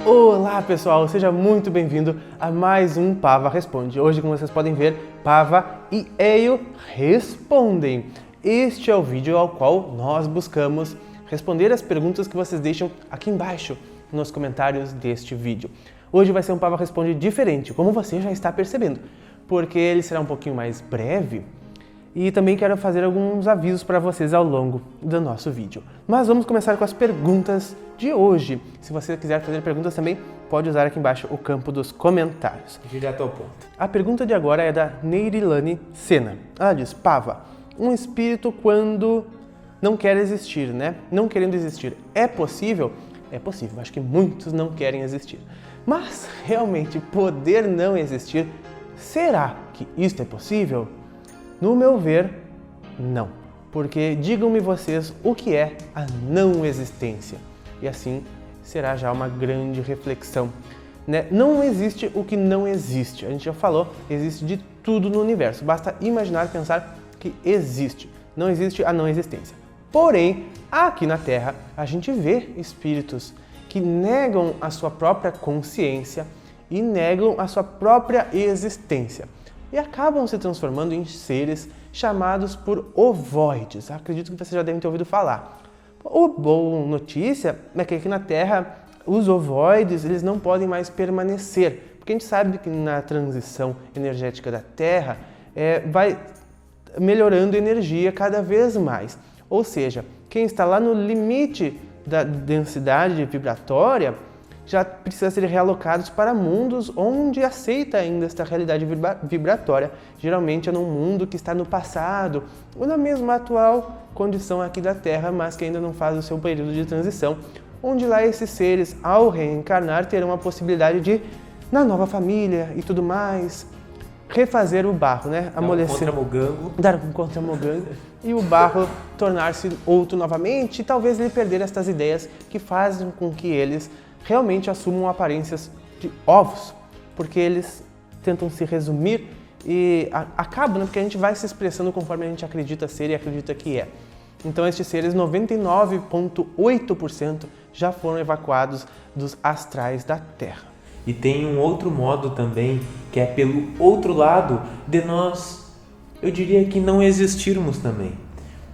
Olá pessoal, seja muito bem-vindo a mais um Pava Responde. Hoje, como vocês podem ver, Pava e Eio respondem. Este é o vídeo ao qual nós buscamos responder as perguntas que vocês deixam aqui embaixo nos comentários deste vídeo. Hoje vai ser um Pava Responde diferente, como você já está percebendo, porque ele será um pouquinho mais breve e também quero fazer alguns avisos para vocês ao longo do nosso vídeo. Mas vamos começar com as perguntas de hoje. Se você quiser fazer perguntas também, pode usar aqui embaixo o campo dos comentários. Direto ao ponto. A pergunta de agora é da Neirilane Sena. Ela diz: Pava, um espírito quando não quer existir, né? Não querendo existir, é possível? É possível, acho que muitos não querem existir. Mas, realmente, poder não existir, será que isto é possível? No meu ver, não. Porque digam-me vocês o que é a não existência. E assim será já uma grande reflexão, né? Não existe o que não existe. A gente já falou, existe de tudo no universo. Basta imaginar, pensar que existe. Não existe a não existência. Porém, aqui na Terra, a gente vê espíritos que negam a sua própria consciência e negam a sua própria existência. E acabam se transformando em seres chamados por ovoides. Acredito que você já deve ter ouvido falar. A boa notícia é que aqui na Terra os ovoides eles não podem mais permanecer, porque a gente sabe que na transição energética da Terra vai melhorando a energia cada vez mais. Ou seja, quem está lá no limite da densidade vibratória já precisa ser realocados para mundos onde aceita ainda esta realidade vibratória. Geralmente é num mundo que está no passado ou na mesma atual condição aqui da Terra, mas que ainda não faz o seu período de transição, onde lá esses seres, ao reencarnar, terão a possibilidade de, na nova família e tudo mais, refazer o barro, né? Amolecer, dar um contramogango e o barro tornar-se outro novamente e talvez ele perder estas ideias que fazem com que eles realmente assumam aparências de ovos, porque eles tentam se resumir e acabam, né? Porque a gente vai se expressando conforme a gente acredita ser e acredita que é. Então estes seres, 99,8% já foram evacuados dos astrais da Terra. E tem um outro modo também, que é pelo outro lado de nós, eu diria que não existirmos também.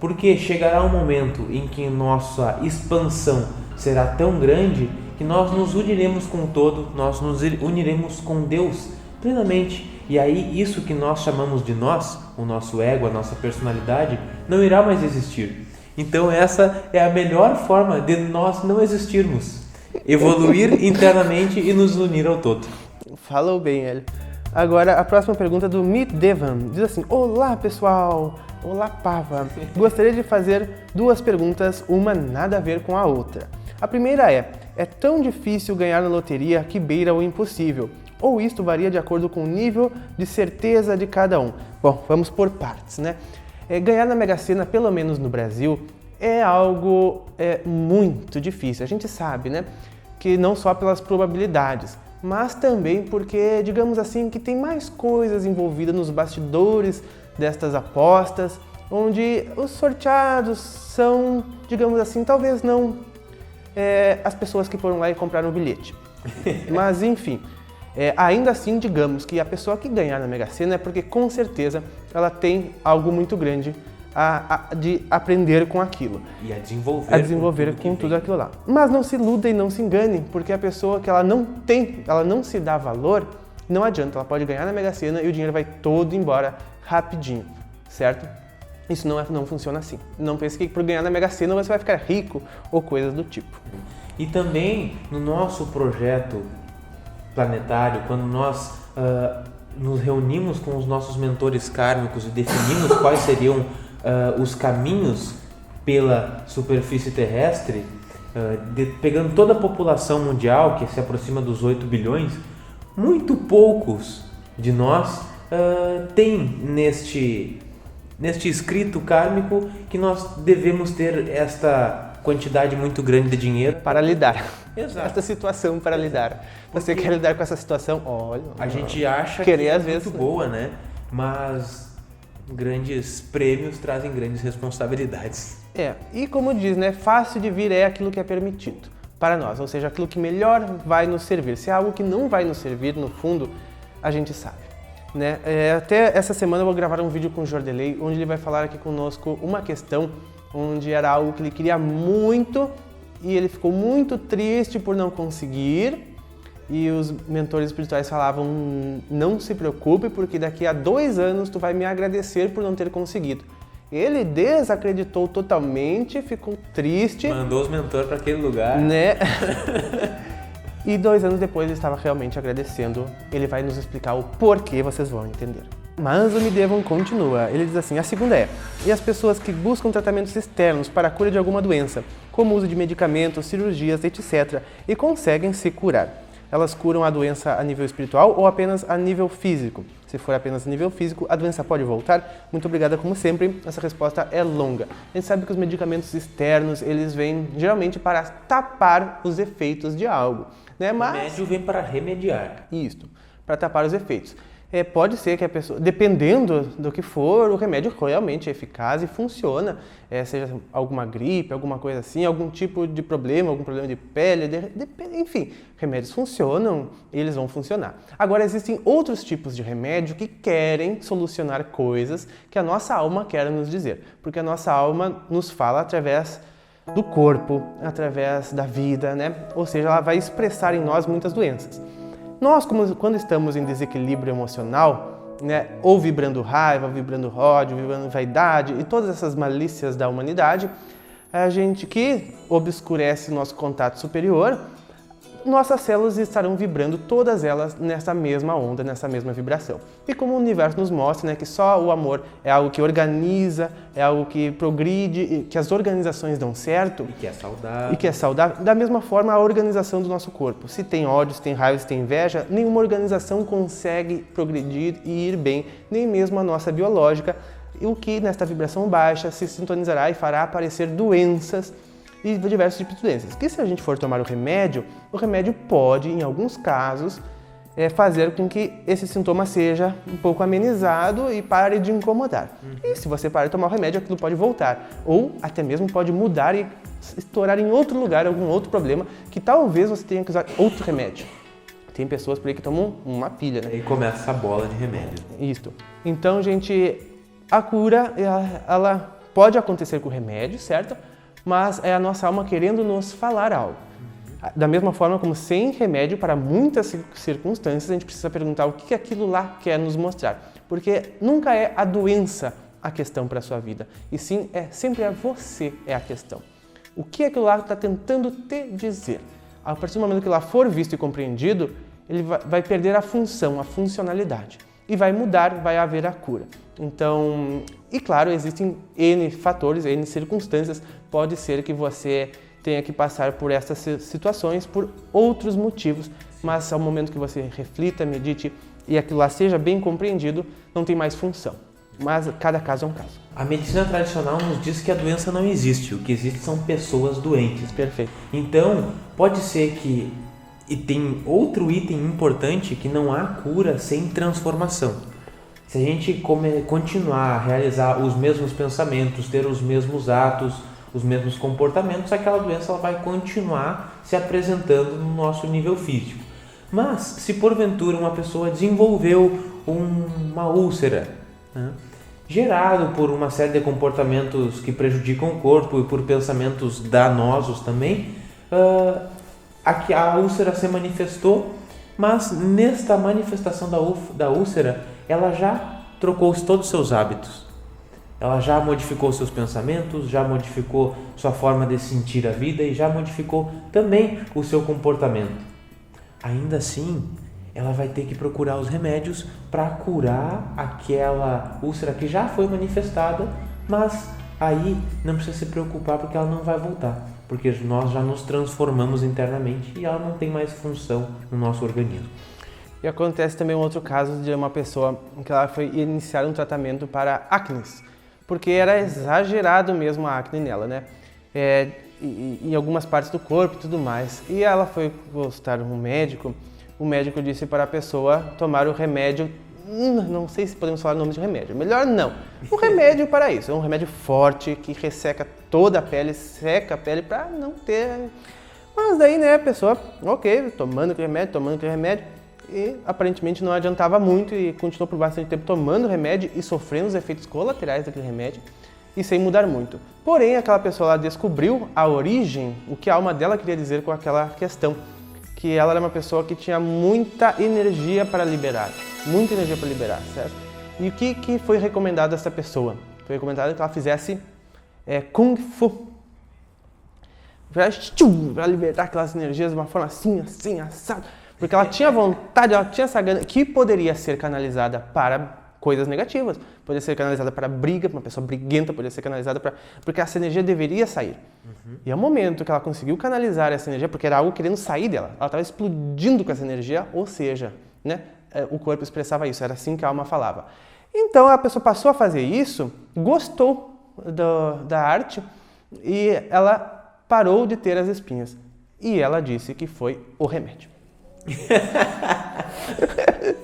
Porque chegará um momento em que nossa expansão será tão grande que nós nos uniremos com o todo, nós nos uniremos com Deus plenamente. E aí isso que nós chamamos de nós, o nosso ego, a nossa personalidade, não irá mais existir. Então essa é a melhor forma de nós não existirmos. Evoluir internamente e nos unir ao todo. Falou bem, Hélio. Agora a próxima pergunta é do Meet Devan. Diz assim: Olá pessoal, olá Pava. Gostaria de fazer duas perguntas, uma nada a ver com a outra. A primeira é tão difícil ganhar na loteria que beira o impossível? Ou isto varia de acordo com o nível de certeza de cada um? Bom, vamos por partes, né? Ganhar na Mega Sena, pelo menos no Brasil, é algo muito difícil. A gente sabe, né? Que não só pelas probabilidades, mas também porque, digamos assim, que tem mais coisas envolvidas nos bastidores destas apostas, onde os sorteados são, digamos assim, talvez não as pessoas que foram lá e compraram o bilhete. Mas, enfim, ainda assim, digamos que a pessoa que ganhar na Mega Sena é porque, com certeza, ela tem algo muito grande de aprender com aquilo. E a desenvolver com tudo aquilo lá. Mas não se iludem, não se enganem, porque a pessoa que ela não se dá valor, não adianta, ela pode ganhar na Mega Sena e o dinheiro vai todo embora rapidinho, certo? Isso não funciona assim. Não pense que por ganhar na Mega Sena você vai ficar rico ou coisas do tipo. E também no nosso projeto planetário, quando nós nos reunimos com os nossos mentores kármicos e definimos quais seriam os caminhos pela superfície terrestre, pegando toda a população mundial, que se aproxima dos 8 bilhões, muito poucos de nós têm neste escrito kármico que nós devemos ter esta quantidade muito grande de dinheiro para lidar. Exato. Esta situação para lidar. Você quer lidar com essa situação? Olha, a gente acha que é às vezes muito boa, né? Mas grandes prêmios trazem grandes responsabilidades. E como diz, né? Fácil de vir é aquilo que é permitido. para nós, ou seja, aquilo que melhor vai nos servir. Se é algo que não vai nos servir, no fundo, a gente sabe, né? Até essa semana eu vou gravar um vídeo com o Jordelei, onde ele vai falar aqui conosco uma questão onde era algo que ele queria muito e ele ficou muito triste por não conseguir, e os mentores espirituais falavam: não se preocupe, porque daqui a 2 anos tu vai me agradecer por não ter conseguido. Ele desacreditou totalmente, ficou triste. Mandou os mentores para aquele lugar. Né? E 2 anos depois ele estava realmente agradecendo. Ele vai nos explicar o porquê, vocês vão entender. Mas o Middevan continua. Ele diz assim: a segunda é: e as pessoas que buscam tratamentos externos para a cura de alguma doença, como o uso de medicamentos, cirurgias, etc., e conseguem se curar, elas curam a doença a nível espiritual ou apenas a nível físico? Se for apenas a nível físico, a doença pode voltar? Muito obrigada, como sempre. Essa resposta é longa. A gente sabe que os medicamentos externos, eles vêm geralmente para tapar os efeitos de algo, né? Mas o remédio vem para remediar. Isso, para tapar os efeitos. Pode ser que a pessoa, dependendo do que for, o remédio realmente é eficaz e funciona, seja alguma gripe, alguma coisa assim, algum tipo de problema, algum problema de pele, enfim, remédios funcionam e eles vão funcionar. Agora, existem outros tipos de remédio que querem solucionar coisas que a nossa alma quer nos dizer, porque a nossa alma nos fala através do corpo, através da vida, né? Ou seja, ela vai expressar em nós muitas doenças. Nós, quando estamos em desequilíbrio emocional, né, ou vibrando raiva, vibrando ódio, vibrando vaidade e todas essas malícias da humanidade, a gente que obscurece nosso contato superior, nossas células estarão vibrando todas elas nessa mesma onda, nessa mesma vibração. E como o universo nos mostra, né, que só o amor é algo que organiza, é algo que progride, que as organizações dão certo. E que é saudável. Da mesma forma, a organização do nosso corpo. Se tem ódio, se tem raiva, se tem inveja, nenhuma organização consegue progredir e ir bem, nem mesmo a nossa biológica, o que nesta vibração baixa se sintonizará e fará aparecer doenças e diversos tipos de doenças. Que se a gente for tomar o remédio pode, em alguns casos, fazer com que esse sintoma seja um pouco amenizado e pare de incomodar. E se você parar de tomar o remédio, aquilo pode voltar. Ou até mesmo pode mudar e estourar em outro lugar, algum outro problema, que talvez você tenha que usar outro remédio. Tem pessoas por aí que tomam uma pilha, né? E começa essa bola de remédio. Isso. Então, gente, a cura, ela pode acontecer com o remédio, certo? Mas é a nossa alma querendo nos falar algo. Da mesma forma como sem remédio, para muitas circunstâncias, a gente precisa perguntar o que aquilo lá quer nos mostrar. Porque nunca é a doença a questão para a sua vida, e sim, sempre você é a questão. O que aquilo lá está tentando te dizer? A partir do momento que lá for visto e compreendido, ele vai perder a função, a funcionalidade. E vai mudar, vai haver a cura. Então, e claro, existem N fatores, N circunstâncias. Pode ser que você tenha que passar por essas situações por outros motivos, mas ao momento que você reflita, medite e aquilo lá seja bem compreendido, não tem mais função. Mas cada caso é um caso. A medicina tradicional nos diz que a doença não existe, o que existe são pessoas doentes. Perfeito. Então, pode ser que... E tem outro item importante, que não há cura sem transformação. Se a gente continuar a realizar os mesmos pensamentos, ter os mesmos atos, os mesmos comportamentos, aquela doença ela vai continuar se apresentando no nosso nível físico. Mas, se porventura uma pessoa desenvolveu uma úlcera, né, gerado por uma série de comportamentos que prejudicam o corpo e por pensamentos danosos também, a úlcera se manifestou, mas nesta manifestação da úlcera, ela já trocou todos os seus hábitos. Ela já modificou seus pensamentos, já modificou sua forma de sentir a vida e já modificou também o seu comportamento. Ainda assim, ela vai ter que procurar os remédios para curar aquela úlcera que já foi manifestada, mas aí não precisa se preocupar porque ela não vai voltar, porque nós já nos transformamos internamente e ela não tem mais função no nosso organismo. E acontece também um outro caso de uma pessoa que ela foi iniciar um tratamento para acne, porque era exagerado mesmo a acne nela, né? Em algumas partes do corpo e tudo mais. E ela foi consultar um médico, o médico disse para a pessoa tomar o remédio, não sei se podemos falar o nome de remédio, melhor não. Um remédio para isso, é um remédio forte que resseca toda a pele, seca a pele para não ter Mas daí, né, a pessoa, ok, tomando aquele remédio, e aparentemente não adiantava muito e continuou por bastante tempo tomando remédio e sofrendo os efeitos colaterais daquele remédio e sem mudar muito. Porém, aquela pessoa lá descobriu a origem, o que a alma dela queria dizer com aquela questão, que ela era uma pessoa que tinha muita energia para liberar, certo? E o que foi recomendado a essa pessoa? Foi recomendado que ela fizesse Kung Fu, para libertar aquelas energias de uma forma assim, assado. Porque ela tinha vontade, ela tinha essa gana, que poderia ser canalizada para coisas negativas. Poderia ser canalizada para briga, para uma pessoa briguenta, poderia ser canalizada para... Porque essa energia deveria sair. E ao momento que ela conseguiu canalizar essa energia, porque era algo querendo sair dela, ela estava explodindo com essa energia, ou seja, né, o corpo expressava isso, era assim que a alma falava. Então a pessoa passou a fazer isso, gostou da arte e ela parou de ter as espinhas. E ela disse que foi o remédio.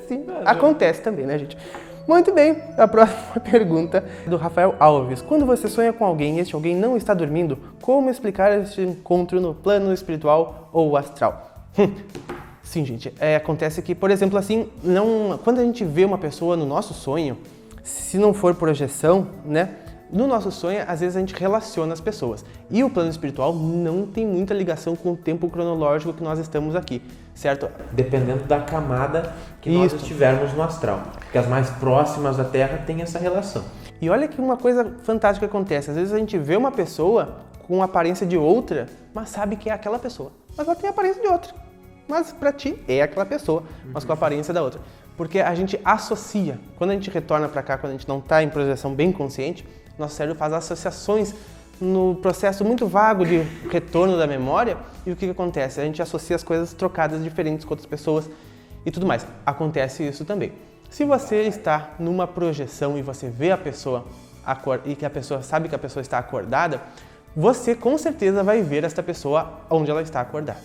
Sim, acontece também, né, gente? Muito bem, a próxima pergunta do Rafael Alves. Quando você sonha com alguém e este alguém não está dormindo, como explicar este encontro no plano espiritual ou astral? Sim, gente, acontece que, por exemplo, assim, quando a gente vê uma pessoa no nosso sonho, se não for projeção, né? No nosso sonho, às vezes a gente relaciona as pessoas. E o plano espiritual não tem muita ligação com o tempo cronológico que nós estamos aqui, certo? Dependendo da camada que nós estivermos no astral. Porque as mais próximas da Terra têm essa relação. E olha que uma coisa fantástica acontece. Às vezes a gente vê uma pessoa com a aparência de outra, mas sabe que é aquela pessoa. Mas ela tem a aparência de outra. Mas pra ti é aquela pessoa, mas com a aparência da outra. Porque a gente associa. Quando a gente retorna pra cá, quando a gente não tá em projeção bem consciente, nosso cérebro faz associações no processo muito vago de retorno da memória. E o que acontece? A gente associa as coisas trocadas diferentes com outras pessoas e tudo mais. Acontece isso também. Se você está numa projeção e você vê a pessoa e que a pessoa sabe que a pessoa está acordada, você com certeza vai ver esta pessoa onde ela está acordada,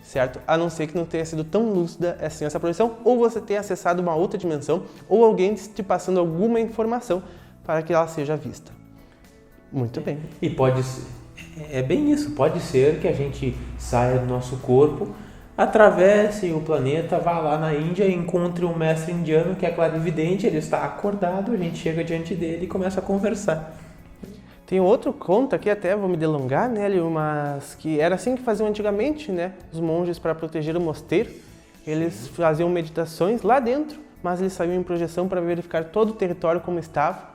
certo? A não ser que não tenha sido tão lúcida assim essa projeção, ou você tenha acessado uma outra dimensão, ou alguém te passando alguma informação para que ela seja vista. Muito bem. E pode ser, é bem isso, pode ser que a gente saia do nosso corpo, atravesse o planeta, vá lá na Índia e encontre um mestre indiano que é clarividente, ele está acordado, a gente chega diante dele e começa a conversar. Tem outro conto aqui, até vou me delongar nele, mas que era assim que faziam antigamente, né? Os monges, para proteger o mosteiro, eles faziam meditações lá dentro, mas eles saíam em projeção para verificar todo o território como estava,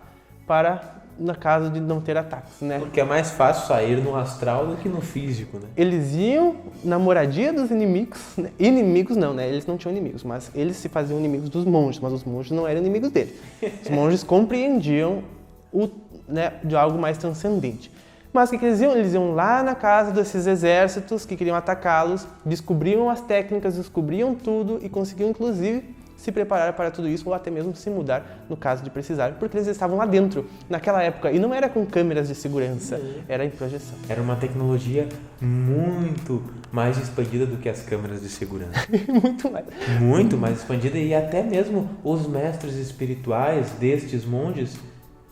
na caso de não ter ataques, né? Porque é mais fácil sair no astral do que no físico, né? Eles iam na moradia dos inimigos, né? Inimigos não, né? Eles não tinham inimigos, mas eles se faziam inimigos dos monges, mas os monges não eram inimigos deles. Os monges compreendiam de algo mais transcendente. Mas o que eles iam? Eles iam lá na casa desses exércitos que queriam atacá-los, descobriam as técnicas, descobriam tudo e conseguiam, inclusive, se preparar para tudo isso ou até mesmo se mudar no caso de precisar, porque eles estavam lá dentro, naquela época, e não era com câmeras de segurança, era em projeção. Era uma tecnologia muito mais expandida do que as câmeras de segurança. Muito mais. Muito mais expandida, e até mesmo os mestres espirituais destes monges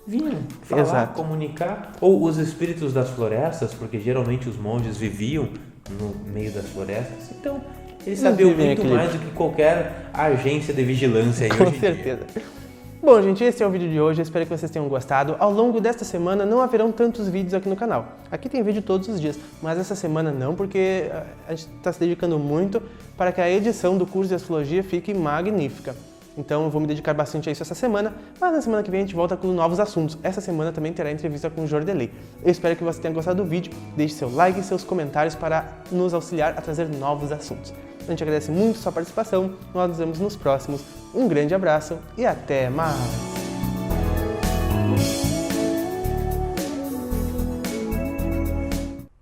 vinham falar, Exato. Comunicar, ou os espíritos das florestas, porque geralmente os monges viviam no meio das florestas, então eles sabiam muito mais do que qualquer agência de vigilância aí hoje em dia. Com certeza. Bom, gente, esse é o vídeo de hoje, eu espero que vocês tenham gostado. Ao longo desta semana não haverão tantos vídeos aqui no canal. Aqui tem vídeo todos os dias, mas essa semana não, porque a gente está se dedicando muito para que a edição do curso de astrologia fique magnífica. Então eu vou me dedicar bastante a isso essa semana, mas na semana que vem a gente volta com novos assuntos. Essa semana também terá entrevista com o Jordelei. Eu espero que você tenha gostado do vídeo, deixe seu like e seus comentários para nos auxiliar a trazer novos assuntos. A gente agradece muito a sua participação, nós nos vemos nos próximos. Um grande abraço e até mais!